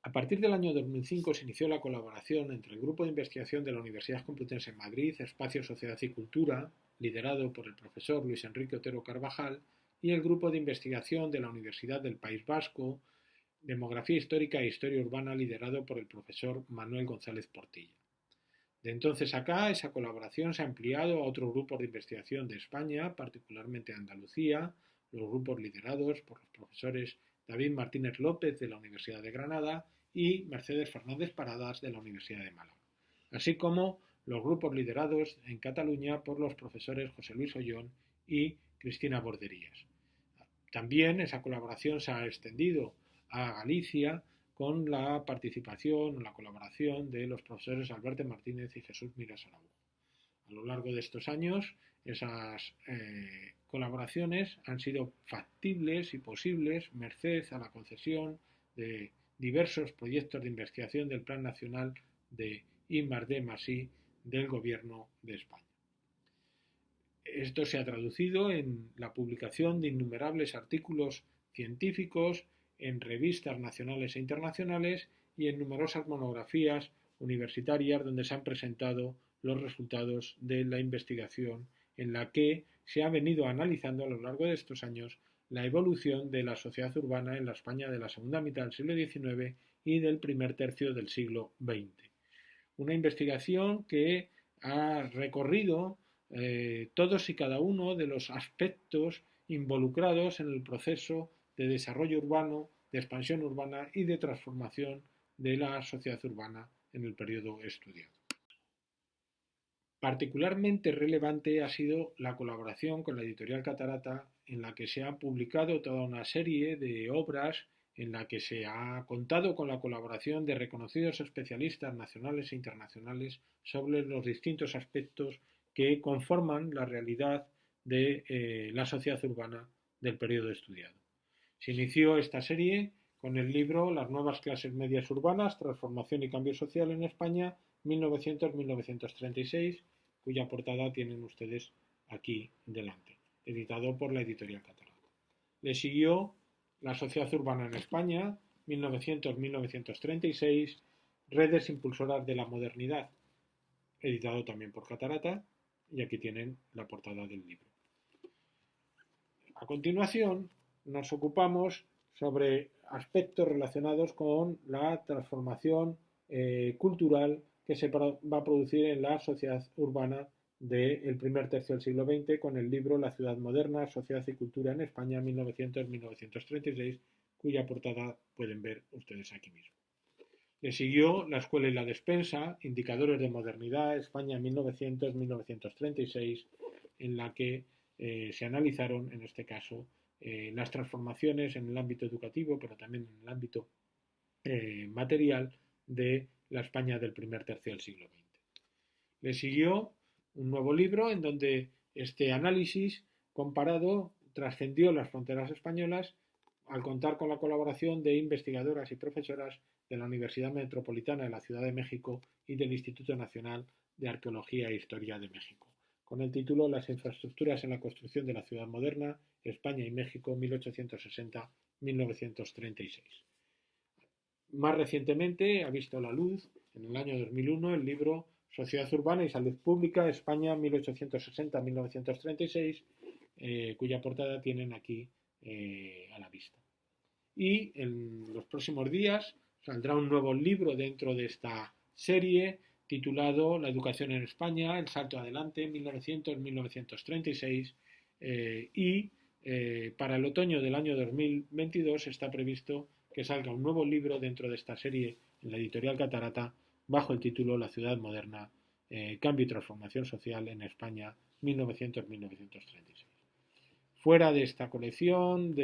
A partir del año 2005 se inició la colaboración entre el Grupo de Investigación de la Universidad Complutense en Madrid, Espacio, Sociedad y Cultura, liderado por el profesor Luis Enrique Otero Carvajal, y el Grupo de Investigación de la Universidad del País Vasco, Demografía Histórica e Historia Urbana, liderado por el profesor Manuel González Portilla. De entonces acá, esa colaboración se ha ampliado a otros grupos de investigación de España, particularmente Andalucía, los grupos liderados por los profesores David Martínez López de la Universidad de Granada y Mercedes Fernández Paradas de la Universidad de Málaga, así como los grupos liderados en Cataluña por los profesores José Luis Ollón y Cristina Borderías. También esa colaboración se ha extendido a Galicia con la participación o la colaboración de los profesores Alberto Martínez y Jesús Miras Araujo. A lo largo de estos años, esas colaboraciones han sido factibles y posibles merced a la concesión de diversos proyectos de investigación del Plan Nacional de I+D+I del Gobierno de España. Esto se ha traducido en la publicación de innumerables artículos científicos en revistas nacionales e internacionales y en numerosas monografías universitarias donde se han presentado los resultados de la investigación en la que se ha venido analizando a lo largo de estos años la evolución de la sociedad urbana en la España de la segunda mitad del siglo XIX y del primer tercio del siglo XX. Una investigación que ha recorrido todos y cada uno de los aspectos involucrados en el proceso de desarrollo urbano, de expansión urbana y de transformación de la sociedad urbana en el periodo estudiado. Particularmente relevante ha sido la colaboración con la editorial Catarata, en la que se ha publicado toda una serie de obras en la que se ha contado con la colaboración de reconocidos especialistas nacionales e internacionales sobre los distintos aspectos que conforman la realidad de la sociedad urbana del periodo estudiado. Se inició esta serie con el libro Las nuevas clases medias urbanas, transformación y cambio social en España, 1900-1936, cuya portada tienen ustedes aquí delante, editado por la editorial Catarata. Le siguió La sociedad urbana en España, 1900-1936, redes impulsoras de la modernidad, editado también por Catarata, y aquí tienen la portada del libro. A continuación, nos ocupamos sobre aspectos relacionados con la transformación cultural que se va a producir en la sociedad urbana del primer tercio del siglo XX con el libro La ciudad moderna, sociedad y cultura en España, 1900-1936, cuya portada pueden ver ustedes aquí mismo. Le siguió La escuela y la despensa, indicadores de modernidad, España 1900-1936, en la que se analizaron, en este caso, las transformaciones en el ámbito educativo, pero también en el ámbito material de la España del primer tercio del siglo XX. Le siguió un nuevo libro en donde este análisis comparado trascendió las fronteras españolas al contar con la colaboración de investigadoras y profesoras de la Universidad Metropolitana de la Ciudad de México y del Instituto Nacional de Arqueología e Historia de México, con el título Las infraestructuras en la construcción de la ciudad moderna, España y México, 1860-1936. Más recientemente ha visto la luz, en el año 2001, el libro Sociedad Urbana y Salud Pública, España 1860-1936, cuya portada tienen aquí a la vista. Y en los próximos días saldrá un nuevo libro dentro de esta serie titulado La educación en España, el salto adelante, 1900-1936, y para el otoño del año 2022 está previsto que salga un nuevo libro dentro de esta serie en la editorial Catarata bajo el título La ciudad moderna, cambio y transformación social en España, 1900-1936. Fuera de esta colección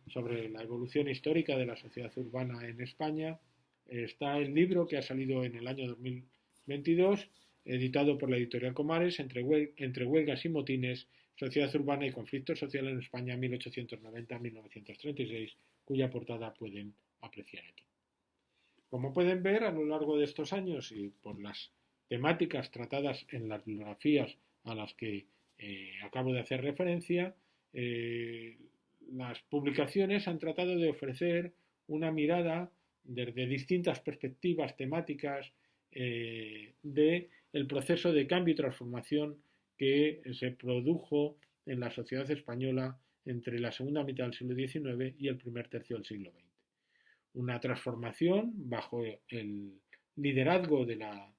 sobre la evolución histórica de la sociedad urbana en España está el libro que ha salido en el año 2022, editado por la editorial Comares, entre huelgas y motines, sociedad urbana y conflicto social en España 1890-1936, cuya portada pueden apreciar aquí. Como pueden ver, a lo largo de estos años y por las temáticas tratadas en las bibliografías a las que acabo de hacer referencia, las publicaciones han tratado de ofrecer una mirada desde distintas perspectivas temáticas del proceso de cambio y transformación que se produjo en la sociedad española entre la segunda mitad del siglo XIX y el primer tercio del siglo XX. Una transformación bajo el liderazgo de la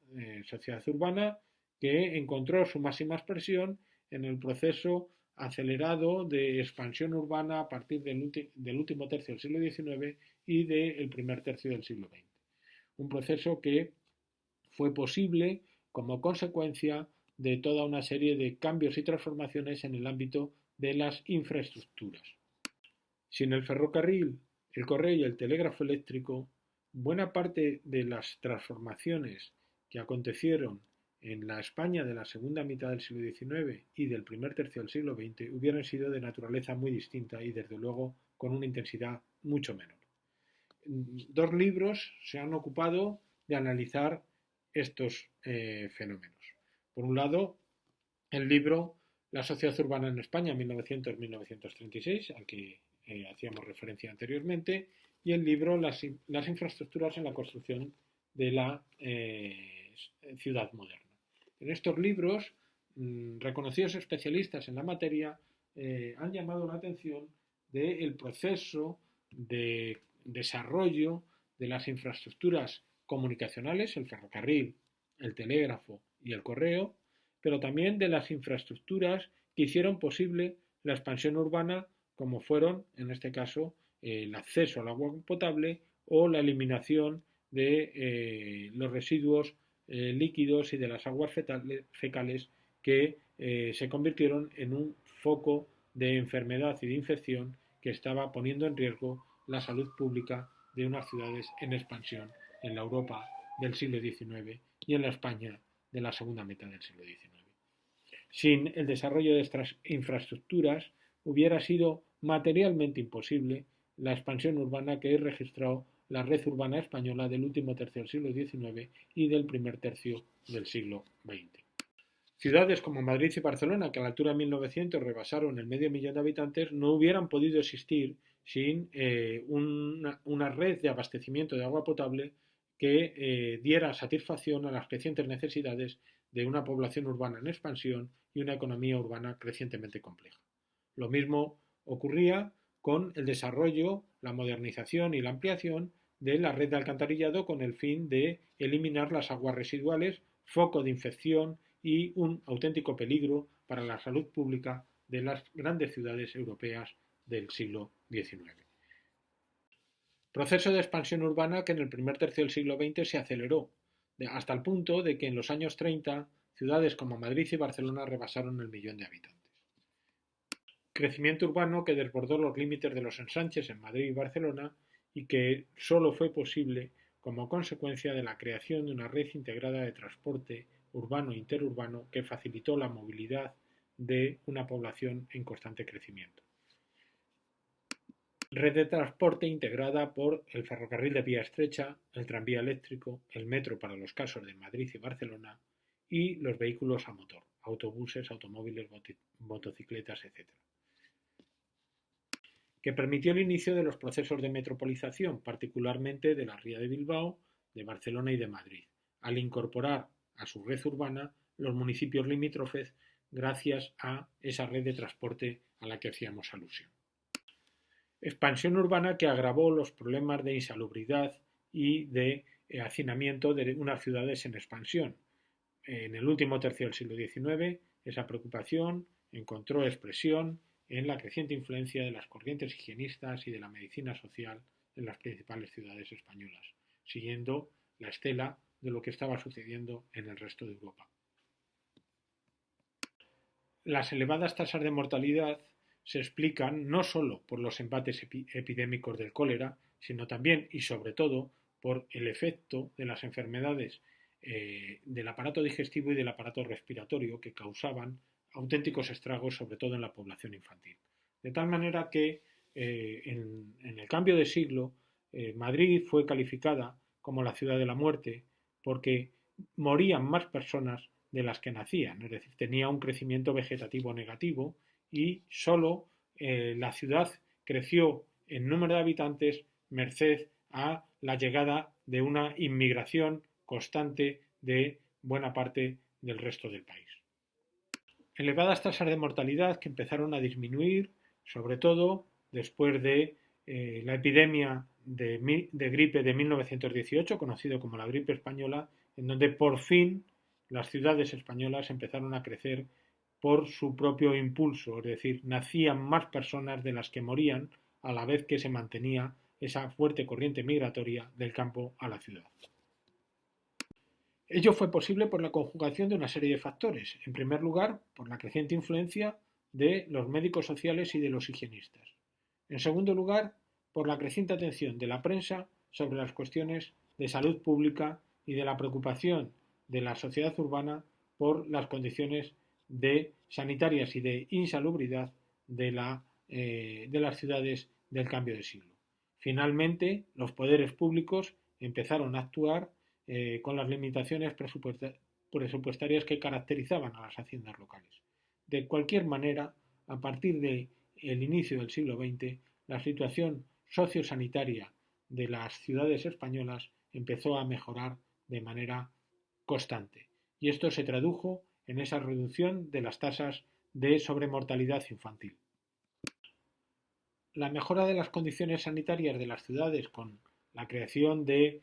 sociedad urbana que encontró su máxima expresión en el proceso acelerado de expansión urbana a partir del último tercio del siglo XIX y del primer tercio del siglo XX. Un proceso que fue posible como consecuencia de toda una serie de cambios y transformaciones en el ámbito de las infraestructuras. Sin el ferrocarril, el correo y el telégrafo eléctrico, buena parte de las transformaciones que acontecieron en la España de la segunda mitad del siglo XIX y del primer tercio del siglo XX hubieran sido de naturaleza muy distinta y desde luego con una intensidad mucho menor. Dos libros se han ocupado de analizar estos fenómenos. Por un lado, el libro La sociedad urbana en España 1900-1936, al que hacíamos referencia anteriormente, y el libro Las infraestructuras en la construcción de la ciudad moderna. En estos libros, reconocidos especialistas en la materia han llamado la atención del proceso de desarrollo de las infraestructuras comunicacionales, el ferrocarril, el telégrafo y el correo, pero también de las infraestructuras que hicieron posible la expansión urbana, como fueron, en este caso, el acceso al agua potable o la eliminación de los residuos líquidos y de las aguas fecales que se convirtieron en un foco de enfermedad y de infección que estaba poniendo en riesgo la salud pública de unas ciudades en expansión en la Europa del siglo XIX y en la España de la segunda mitad del siglo XIX. Sin el desarrollo de estas infraestructuras hubiera sido materialmente imposible la expansión urbana que ha registrado la red urbana española del último tercio del siglo XIX y del primer tercio del siglo XX. Ciudades como Madrid y Barcelona, que a la altura de 1900 rebasaron el medio millón de habitantes, no hubieran podido existir sin una red de abastecimiento de agua potable que diera satisfacción a las crecientes necesidades de una población urbana en expansión y una economía urbana crecientemente compleja. Lo mismo ocurría con el desarrollo, la modernización y la ampliación de la red de alcantarillado con el fin de eliminar las aguas residuales, foco de infección y un auténtico peligro para la salud pública de las grandes ciudades europeas del siglo XIX. Proceso de expansión urbana que en el primer tercio del siglo XX se aceleró, hasta el punto de que en los años 30 ciudades como Madrid y Barcelona rebasaron el millón de habitantes. Crecimiento urbano que desbordó los límites de los ensanches en Madrid y Barcelona y que solo fue posible como consecuencia de la creación de una red integrada de transporte urbano e interurbano que facilitó la movilidad de una población en constante crecimiento. Red de transporte integrada por el ferrocarril de vía estrecha, el tranvía eléctrico, el metro para los casos de Madrid y Barcelona y los vehículos a motor, autobuses, automóviles, motocicletas, etc. Que permitió el inicio de los procesos de metropolización, particularmente de la Ría de Bilbao, de Barcelona y de Madrid, al incorporar a su red urbana los municipios limítrofes gracias a esa red de transporte a la que hacíamos alusión. Expansión urbana que agravó los problemas de insalubridad y de hacinamiento de unas ciudades en expansión. En el último tercio del siglo XIX, esa preocupación encontró expresión en la creciente influencia de las corrientes higienistas y de la medicina social en las principales ciudades españolas, siguiendo la estela de lo que estaba sucediendo en el resto de Europa. Las elevadas tasas de mortalidad se explican no solo por los embates epidémicos del cólera, sino también y sobre todo por el efecto de las enfermedades del aparato digestivo y del aparato respiratorio que causaban auténticos estragos, sobre todo en la población infantil. De tal manera que en el cambio de siglo, Madrid fue calificada como la ciudad de la muerte porque morían más personas de las que nacían, es decir, tenía un crecimiento vegetativo negativo y solo la ciudad creció en número de habitantes merced a la llegada de una inmigración constante de buena parte del resto del país. Elevadas tasas de mortalidad que empezaron a disminuir, sobre todo después de la epidemia de gripe de 1918, conocido como la gripe española, en donde por fin las ciudades españolas empezaron a crecer por su propio impulso, es decir, nacían más personas de las que morían a la vez que se mantenía esa fuerte corriente migratoria del campo a la ciudad. Ello fue posible por la conjugación de una serie de factores. En primer lugar, por la creciente influencia de los médicos sociales y de los higienistas. En segundo lugar, por la creciente atención de la prensa sobre las cuestiones de salud pública y de la preocupación de la sociedad urbana por las condiciones sanitarias y de insalubridad de las ciudades del cambio de siglo. Finalmente, los poderes públicos empezaron a actuar con las limitaciones presupuestarias que caracterizaban a las haciendas locales. De cualquier manera, a partir del inicio del siglo XX, la situación sociosanitaria de las ciudades españolas empezó a mejorar de manera constante. Y esto se tradujo en esa reducción de las tasas de sobremortalidad infantil. La mejora de las condiciones sanitarias de las ciudades con la creación de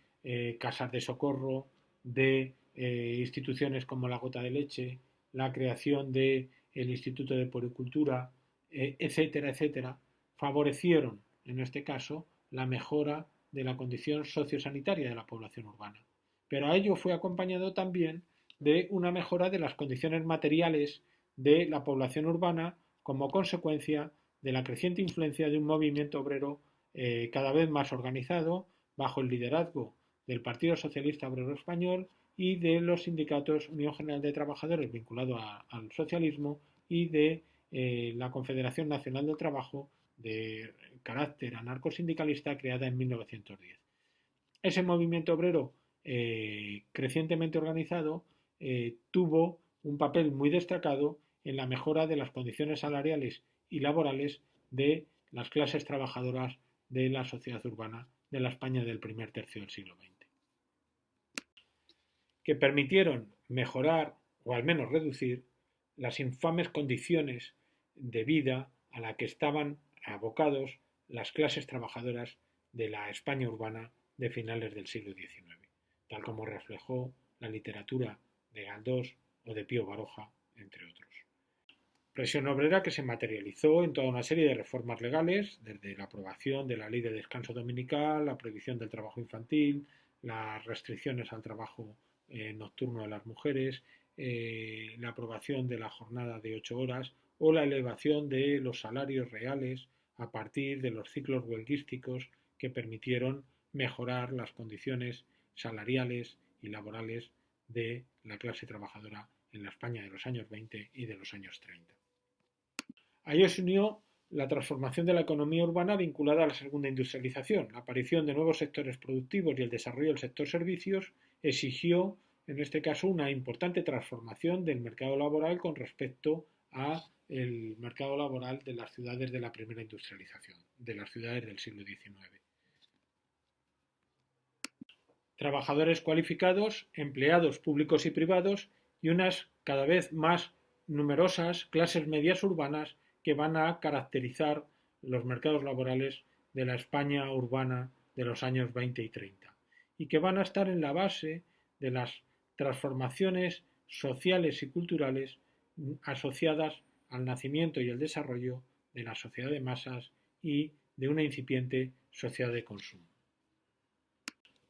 casas de socorro, de instituciones como la Gota de Leche, la creación del Instituto de Puericultura, etcétera, etcétera, favorecieron, en este caso, la mejora de la condición sociosanitaria de la población urbana. Pero a ello fue acompañado también de una mejora de las condiciones materiales de la población urbana como consecuencia de la creciente influencia de un movimiento obrero cada vez más organizado bajo el liderazgo del Partido Socialista Obrero Español y de los sindicatos Unión General de Trabajadores vinculado al socialismo y de la Confederación Nacional del Trabajo de carácter anarcosindicalista creada en 1910. Ese movimiento obrero crecientemente organizado tuvo un papel muy destacado en la mejora de las condiciones salariales y laborales de las clases trabajadoras de la sociedad urbana de la España del primer tercio del siglo XX, que permitieron mejorar o al menos reducir las infames condiciones de vida a la que estaban abocados las clases trabajadoras de la España urbana de finales del siglo XIX, tal como reflejó la literatura de Galdós o de Pío Baroja, entre otros. Presión obrera que se materializó en toda una serie de reformas legales, desde la aprobación de la Ley de Descanso Dominical, la prohibición del trabajo infantil, las restricciones al trabajo nocturno de las mujeres, la aprobación de la jornada de 8 horas o la elevación de los salarios reales a partir de los ciclos huelguísticos que permitieron mejorar las condiciones salariales y laborales de la clase trabajadora en la España de los años 20 y de los años 30. A ello se unió la transformación de la economía urbana vinculada a la segunda industrialización. La aparición de nuevos sectores productivos y el desarrollo del sector servicios exigió, en este caso, una importante transformación del mercado laboral con respecto al mercado laboral de las ciudades de la primera industrialización, de las ciudades del siglo XIX. Trabajadores cualificados, empleados públicos y privados y unas cada vez más numerosas clases medias urbanas que van a caracterizar los mercados laborales de la España urbana de los años 20 y 30 y que van a estar en la base de las transformaciones sociales y culturales asociadas al nacimiento y el desarrollo de la sociedad de masas y de una incipiente sociedad de consumo.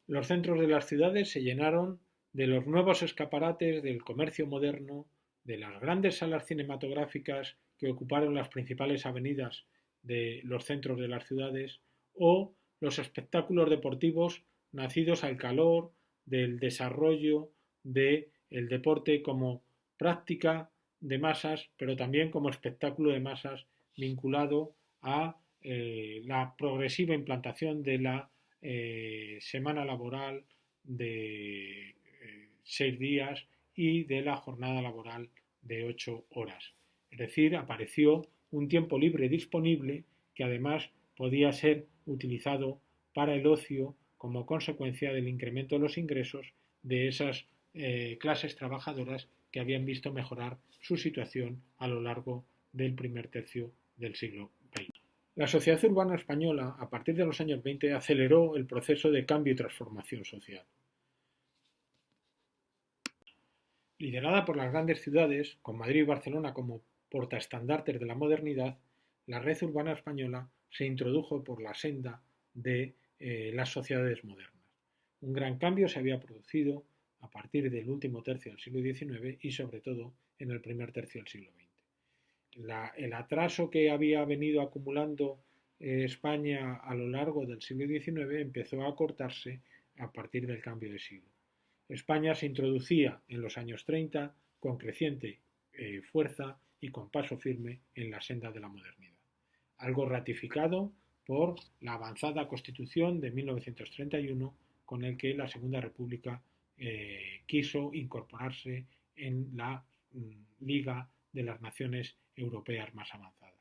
Los centros de las ciudades se llenaron de los nuevos escaparates del comercio moderno, de las grandes salas cinematográficas que ocuparon las principales avenidas de los centros de las ciudades o los espectáculos deportivos nacidos al calor del desarrollo del deporte como práctica de masas, pero también como espectáculo de masas vinculado a la progresiva implantación de la semana laboral de 6 días y de la jornada laboral de 8 horas. Es decir, apareció un tiempo libre disponible que además podía ser utilizado para el ocio como consecuencia del incremento de los ingresos de esas clases trabajadoras que habían visto mejorar su situación a lo largo del primer tercio del siglo XX. La sociedad urbana española, a partir de los años 20, aceleró el proceso de cambio y transformación social. Liderada por las grandes ciudades, con Madrid y Barcelona como portaestandartes de la modernidad, la red urbana española se introdujo por la senda de las sociedades modernas. Un gran cambio se había producido a partir del último tercio del siglo XIX y sobre todo en el primer tercio del siglo XX. El atraso que había venido acumulando España a lo largo del siglo XIX empezó a acortarse a partir del cambio de siglo. España se introducía en los años 30 con creciente fuerza y con paso firme en la senda de la modernidad. Algo ratificado por la avanzada Constitución de 1931, con el que la Segunda República quiso incorporarse en la Liga de las Naciones Europeas más avanzadas.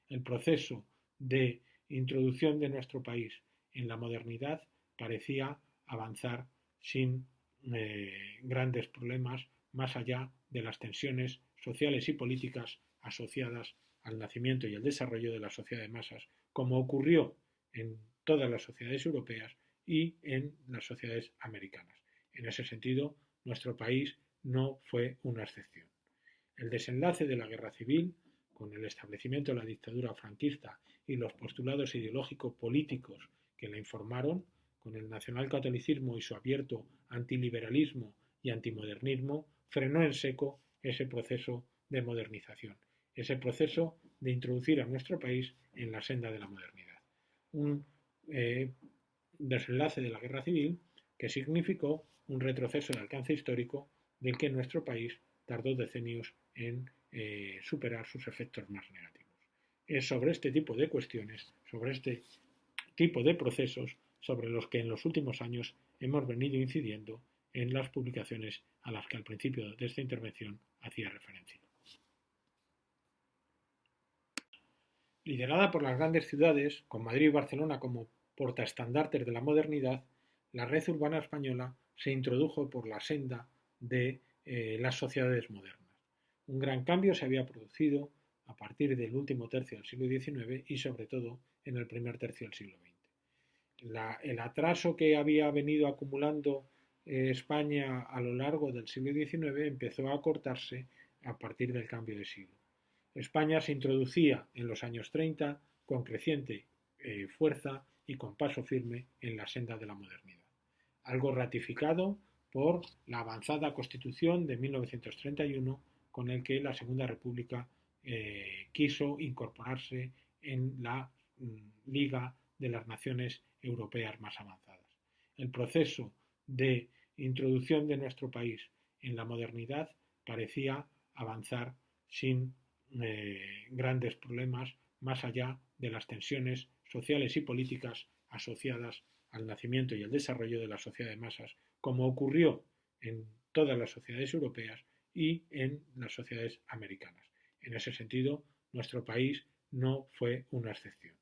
El proceso de introducción de nuestro país en la modernidad parecía avanzar sin grandes problemas más allá de las tensiones sociales y políticas asociadas al nacimiento y al desarrollo de la sociedad de masas, como ocurrió en todas las sociedades europeas y en las sociedades americanas. En ese sentido, nuestro país no fue una excepción. El desenlace de la guerra civil, con el establecimiento de la dictadura franquista y los postulados ideológicos políticos que la informaron, con el nacionalcatolicismo y su abierto antiliberalismo y antimodernismo, frenó en seco ese proceso de modernización, ese proceso de introducir a nuestro país en la senda de la modernidad. Un desenlace de la guerra civil que significó un retroceso de alcance histórico del que nuestro país tardó decenios en superar sus efectos más negativos. Es sobre este tipo de cuestiones, sobre este tipo de procesos, sobre los que en los últimos años hemos venido incidiendo en las publicaciones a las que al principio de esta intervención hacía referencia. Liderada por las grandes ciudades, con Madrid y Barcelona como portaestandartes de la modernidad, la red urbana española se introdujo por la senda de las sociedades modernas. Un gran cambio se había producido a partir del último tercio del siglo XIX y sobre todo en el primer tercio del siglo XX. El atraso que había venido acumulando España a lo largo del siglo XIX empezó a acortarse a partir del cambio de siglo. España se introducía en los años 30 con creciente fuerza y con paso firme en la senda de la modernidad. Algo ratificado por la avanzada Constitución de 1931, con el que la Segunda República quiso incorporarse en la Liga de las Naciones Europeas más avanzadas. El proceso de introducción de nuestro país en la modernidad parecía avanzar sin grandes problemas más allá de las tensiones sociales y políticas asociadas al nacimiento y al desarrollo de la sociedad de masas, como ocurrió en todas las sociedades europeas y en las sociedades americanas. En ese sentido, nuestro país no fue una excepción.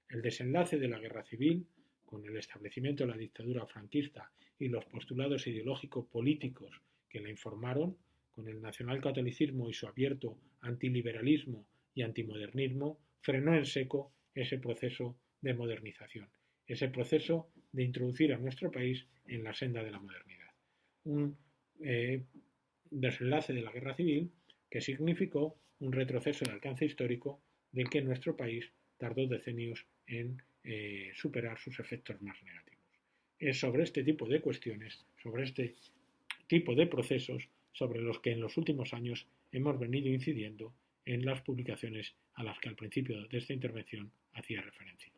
El desenlace de la guerra civil, con el establecimiento de la dictadura franquista y los postulados ideológicos políticos que la informaron, con el nacionalcatolicismo y su abierto antiliberalismo y antimodernismo, frenó en seco ese proceso de modernización, ese proceso de introducir a nuestro país en la senda de la modernidad. Un desenlace de la guerra civil que significó un retroceso de alcance histórico del que nuestro país tardó decenios en superar sus efectos más negativos. Es sobre este tipo de cuestiones, sobre este tipo de procesos, sobre los que en los últimos años hemos venido incidiendo en las publicaciones a las que al principio de esta intervención hacía referencia.